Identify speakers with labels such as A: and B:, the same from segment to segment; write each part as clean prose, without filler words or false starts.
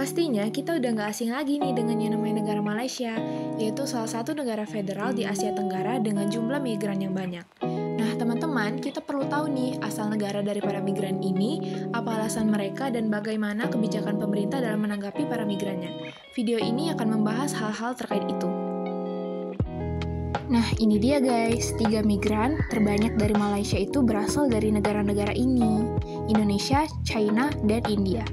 A: Pastinya kita udah nggak asing lagi nih dengan yang namanya negara Malaysia, yaitu salah satu negara federal di Asia Tenggara dengan jumlah migran yang banyak. Nah teman-teman, kita perlu tahu nih asal negara dari para migran ini, apa alasan mereka dan bagaimana kebijakan pemerintah dalam menanggapi para migrannya. Video ini akan membahas hal-hal terkait itu. Nah ini dia guys, 3 migran terbanyak dari Malaysia itu berasal dari negara-negara ini, Indonesia, China, dan India.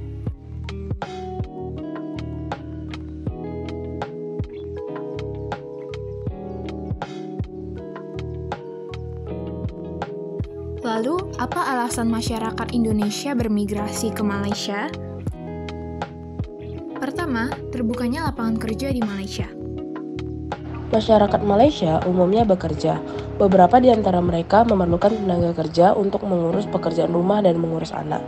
A: Lalu, apa alasan masyarakat Indonesia bermigrasi ke Malaysia? Pertama, terbukanya lapangan kerja di Malaysia.
B: Masyarakat Malaysia umumnya bekerja. Beberapa di antara mereka memerlukan tenaga kerja untuk mengurus pekerjaan rumah dan mengurus anak.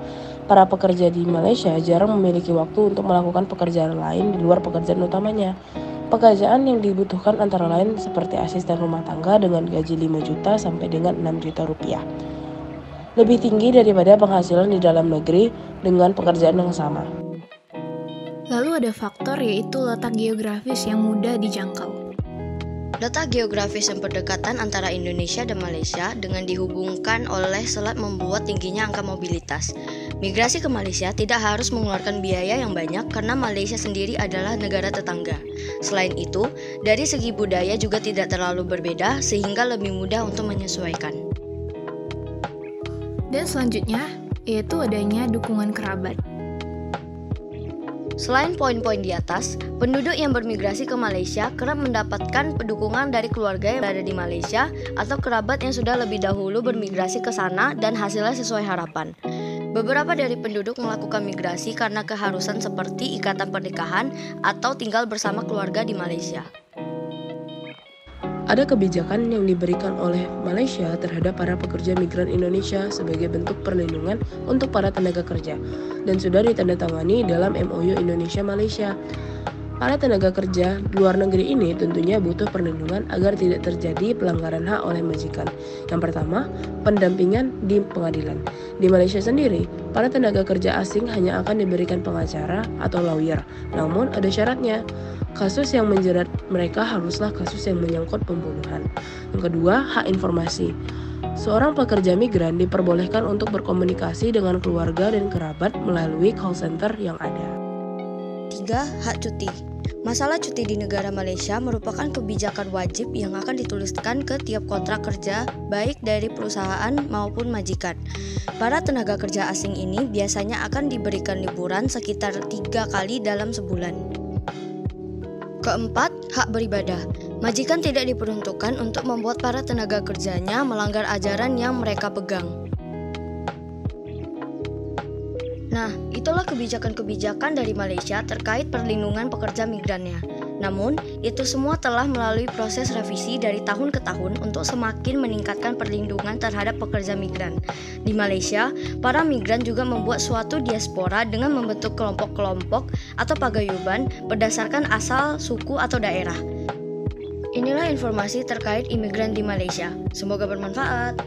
B: Para pekerja di Malaysia jarang memiliki waktu untuk melakukan pekerjaan lain di luar pekerjaan utamanya. Pekerjaan yang dibutuhkan antara lain seperti asisten rumah tangga dengan gaji 5 juta sampai dengan 6 juta rupiah. Lebih tinggi daripada penghasilan di dalam negeri dengan pekerjaan yang sama.
A: Lalu ada faktor yaitu letak geografis yang mudah dijangkau.
C: Letak geografis yang berdekatan antara Indonesia dan Malaysia dengan dihubungkan oleh selat membuat tingginya angka mobilitas. Migrasi ke Malaysia tidak harus mengeluarkan biaya yang banyak karena Malaysia sendiri adalah negara tetangga. Selain itu, dari segi budaya juga tidak terlalu berbeda sehingga lebih mudah untuk menyesuaikan.
A: Dan selanjutnya, yaitu adanya dukungan kerabat.
C: Selain poin-poin di atas, penduduk yang bermigrasi ke Malaysia kerap mendapatkan dukungan dari keluarga yang berada di Malaysia atau kerabat yang sudah lebih dahulu bermigrasi ke sana dan hasilnya sesuai harapan. Beberapa dari penduduk melakukan migrasi karena keharusan seperti ikatan pernikahan atau tinggal bersama keluarga di Malaysia.
B: Ada kebijakan yang diberikan oleh Malaysia terhadap para pekerja migran Indonesia sebagai bentuk perlindungan untuk para tenaga kerja dan sudah ditandatangani dalam MOU Indonesia-Malaysia. Para tenaga kerja luar negeri ini tentunya butuh perlindungan agar tidak terjadi pelanggaran hak oleh majikan. Yang pertama, pendampingan di pengadilan. Di Malaysia sendiri, para tenaga kerja asing hanya akan diberikan pengacara atau lawyer. Namun ada syaratnya. Kasus yang menjerat mereka haruslah kasus yang menyangkut pembunuhan. Yang kedua, hak informasi. Seorang pekerja migran diperbolehkan untuk berkomunikasi dengan keluarga dan kerabat melalui call center yang ada.
C: 3. Hak cuti. Masalah cuti di negara Malaysia merupakan kebijakan wajib yang akan dituliskan ke tiap kontrak kerja baik dari perusahaan maupun majikan. Para tenaga kerja asing ini biasanya akan diberikan liburan sekitar 3 kali dalam sebulan. Keempat, hak beribadah. Majikan tidak diperuntukkan untuk membuat para tenaga kerjanya melanggar ajaran yang mereka pegang. Nah, itulah kebijakan-kebijakan dari Malaysia terkait perlindungan pekerja migrannya. Namun, itu semua telah melalui proses revisi dari tahun ke tahun untuk semakin meningkatkan perlindungan terhadap pekerja migran. Di Malaysia, para migran juga membuat suatu diaspora dengan membentuk kelompok-kelompok atau paguyuban berdasarkan asal, suku, atau daerah. Inilah informasi terkait imigran di Malaysia. Semoga bermanfaat.